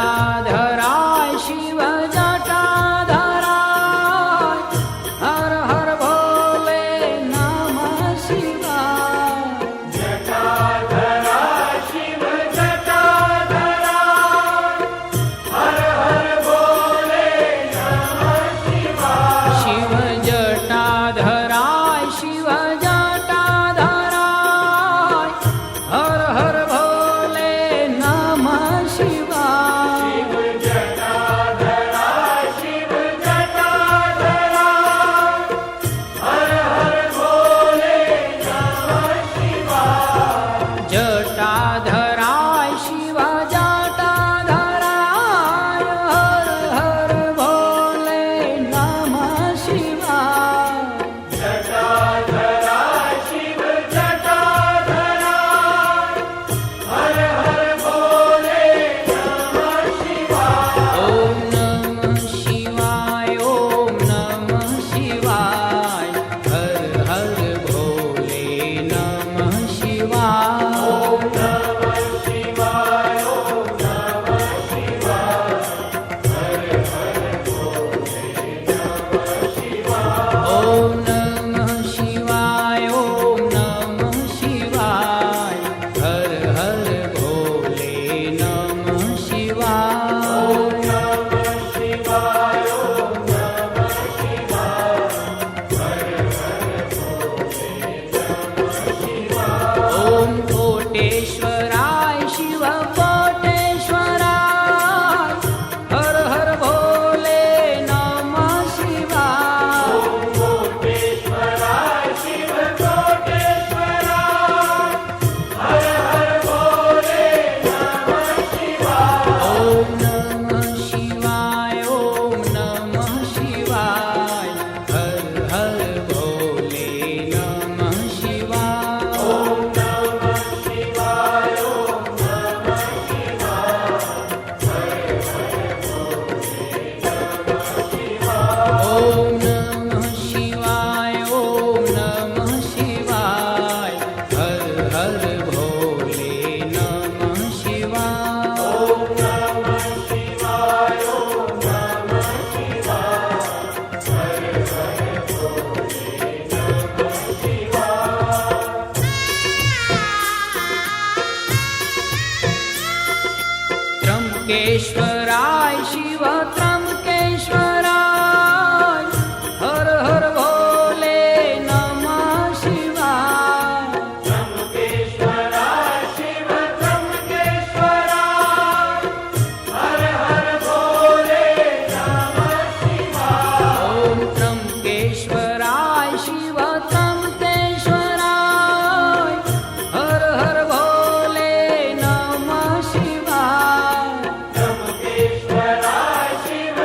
જટાધરાય શિવ જટાધરાય હર હર ભોલે નમઃ શિવાય જટાધરાય શિવ જટાધરાય હર હર ભોલે નમઃ શિવાય શિવ જટાધરાય શિવ જટાધરાય હર હર ભોલે નમઃ શિવાય જટાધરાય શિવ જટાધરાય હર હર ભોલે નમઃ શિવાય જટાધરાય શિવ જટાધરાય હર હર ભોલે નમઃ શિવાય જટાધરાય શિવ જટાધરાય હર હર ભોલે નમઃ શિવાય ઓમ નમઃ શિવાય ઓમ નમઃ શિવાય હર હર ભોલે નમઃ શિવાય ઓમ નમઃ શિવાય ઓમ નમઃ શિવાય હર હર ભોલે નમઃ શિવાય ઓમ નમઃ શિવાય ઓમ નમઃ શિવાય હર હર ભોલે નમઃ શિવાય ઓમ નમઃ શિવાય ઓમ નમઃ શિવાય હર હર ભોલે નમઃ શિવાય ઓમ કોટેશ્વરાય શિવ કોટેશ્વરાય હર હર ભોલે નમઃ શિવાય કોટેશ્વરાય શિવ કોટેશ્વરાય હર હર ભોલે નમઃ શિવાય ઓમ નમઃ શિવાય ઓમ નમઃ શિવાય હર હર ભોલે નમઃ શિવાય ઓમ નમઃ શિવાય ઓમ નમઃ શિવાય હર હર ભોલે નમઃ શિવાય ઓમ નમઃ શિવાય ઓમ નમઃ શિવાય હર હર ભોલે નમઃ શિવાય ઓમ નમઃ શિવાય ઓમ નમઃ શિવાય હર હર ભોલે નમઃ શિવાય ત્રંબકેશ્વરાય શિવ ત્રંબકેશ્વરાય હર હર ભોલે નમઃ શિવાય ત્રંબકેશ્વરાય શિવ ત્રંબકેશ્વરાય હર હર ભોલે નમઃ શિવાય ઓમ ત્રંબકેશ્વરાય શિવ ત્રંબકેશ્વરાય હર હર ભોલે નમઃ શિવાય ત્રંબકેશ્વરાય શિવ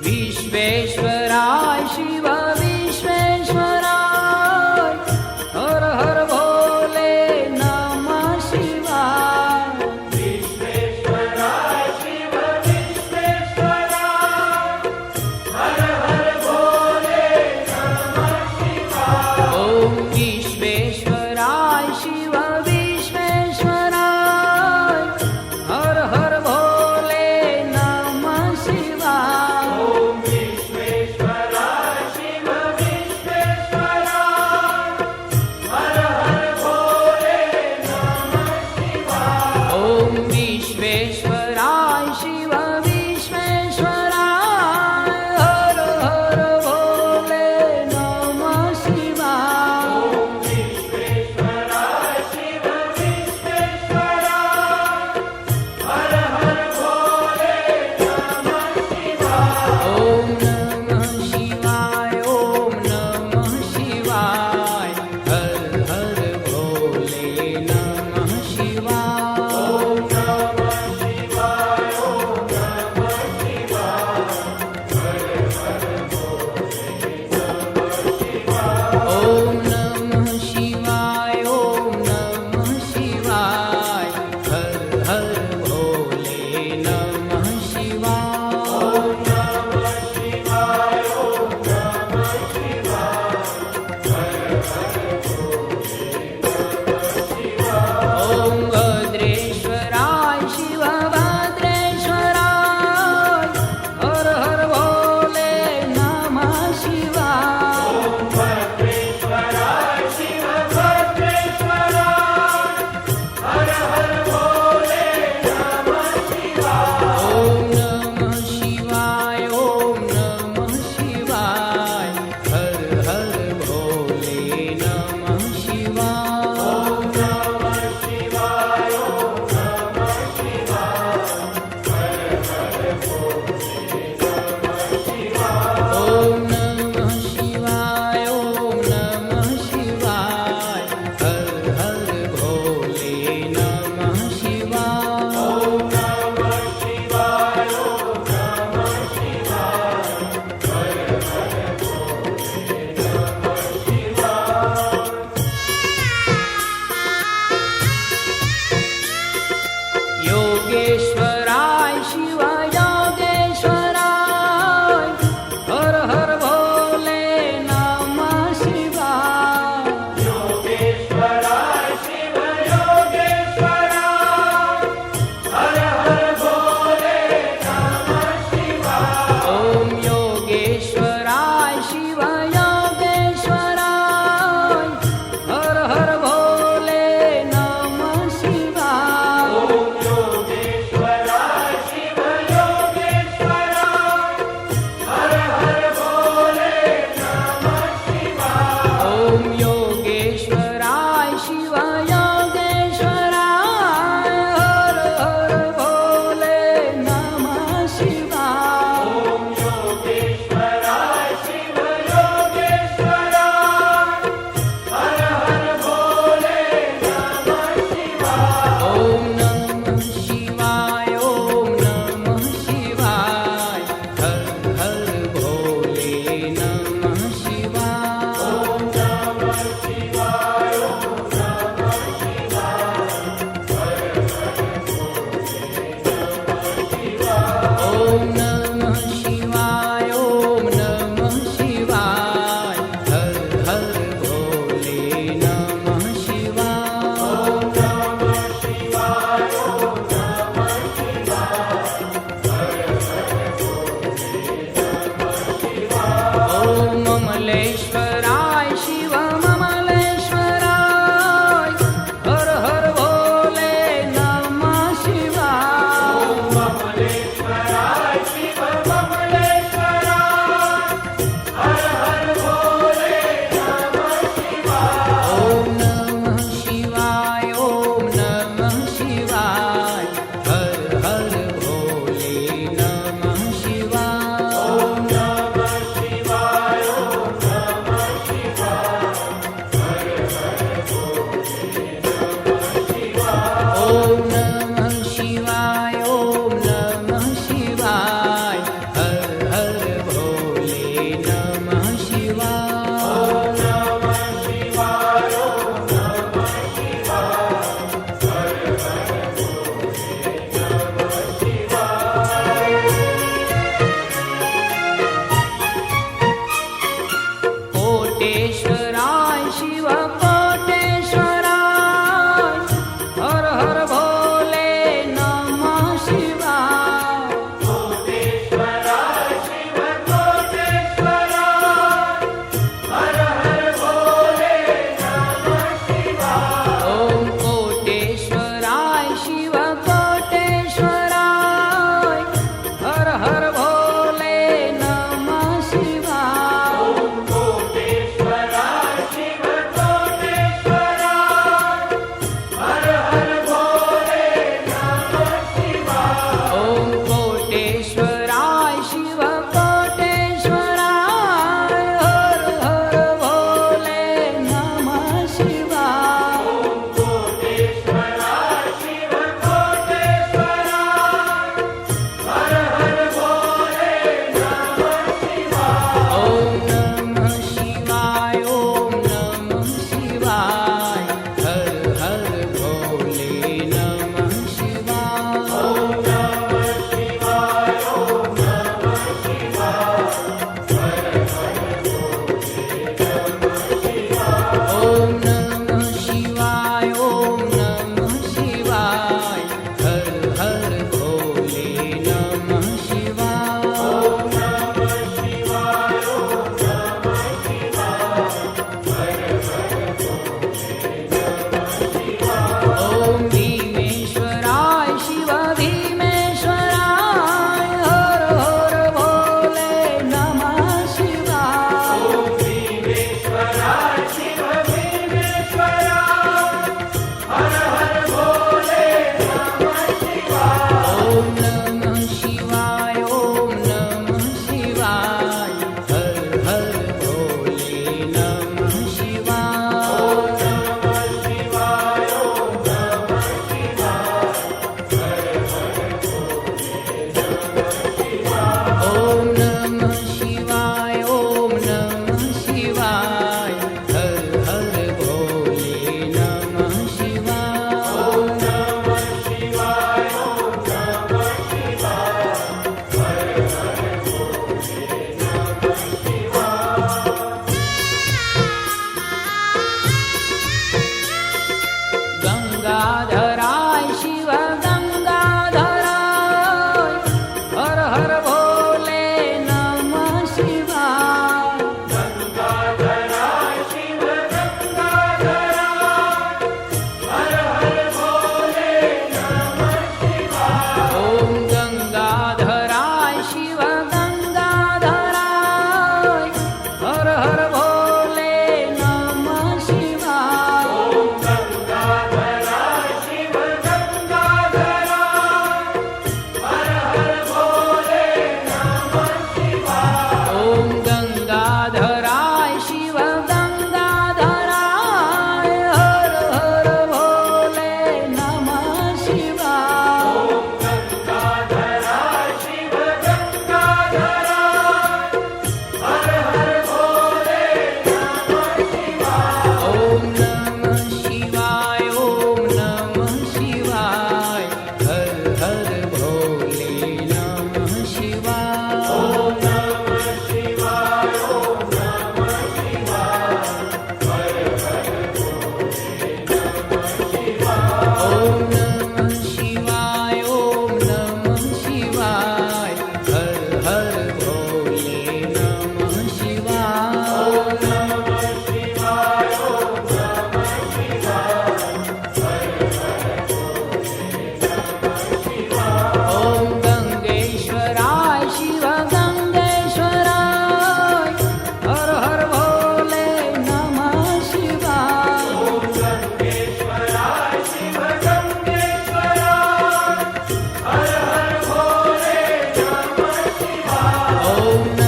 विश्वेश्वराय शिव विश्वेश्वराय हर हर भोले नमः शिवाय विश्वेश्वराय शिव विश्वेश्वराय हर हर भोले नमः शिवाय ओम विश्वेश्वराय शिव विश्वेश्वराय हर हर भोले नमः शिवाय ओम विश्वेश्वराय शिव विश्वेश्वराय हर हर भोले नमः शिवाय ओम विश्वेश्वराय शिव विश्वेश्वराय हर हर भोले नमः शिवाय ओम विश्वेश्वराय शिव विश्वेश्वराय हर हर भोले नमः शिवाय ओम नमः शिवाय ओम नमः शिवाय हर हर भोले नमः शिवाय ओम नमः शिवाय ओम नमः शिवाय हर हर भोले नमः शिवाय ओम नमः शिवाय ओम नमः शिवाय हर हर भोले नमः शिवाय ओम नमः शिवाय ओम નમઃ શિવાય ઓમ નમઃ શિવાય હર હર ભોલે નમઃ શિવાય ઓમ નમઃ શિવાય ઓમ નમઃ શિવાય હર હર ભોલે નમઃ શિવાય ગંગાધરાય શિવ ગંગાધરાય હર હર ભોલે નમઃ શિવાય ગંગાધરાય શિવ ગંગાધરાય હર હર ભોલે નમઃ શિવાય ઓમ ગંગાધરાય શિવ ગંગાધરાય હર હર ભોલે નમઃ શિવાય ઓમ ગંગાધરાય શિવ ગંગાધરાય હર હર ભોલે નમઃ શિવાય ઓમ ગંગાધરાય શિવ ગંગાધરાય હર હર ભોલે નમઃ શિવાય ગંગાધરાય શિવ ગંગાધરાય હર હર ભોલે નમઃ શિવાય ઓમ નમઃ શિવાય ઓમ નમઃ શિવાય હર હર ભોલે નમઃ શિવાય ઓમ નમઃ શિવાય ઓમ નમઃ શિવાય હર હર ભોલે નમઃ શિવાય ઓમ નમઃ શિવાય ઓમ નમઃ શિવાય હર હર ભોલે નમઃ શિવાય ઓમ નમઃ શિવાય ઓમ નમઃ શિવાય હર હર ભોલે નમઃ શિવાય ઓમ ગંગેશ્વરાય શિવ ગંગેશ્વરાય હર હર ભોલે નમઃ શિવાય ઓમ ગંગેશ્વરાય શિવ ગંગેશ્વરાય હર હર ભોલે નમઃ શિવાય ઓમ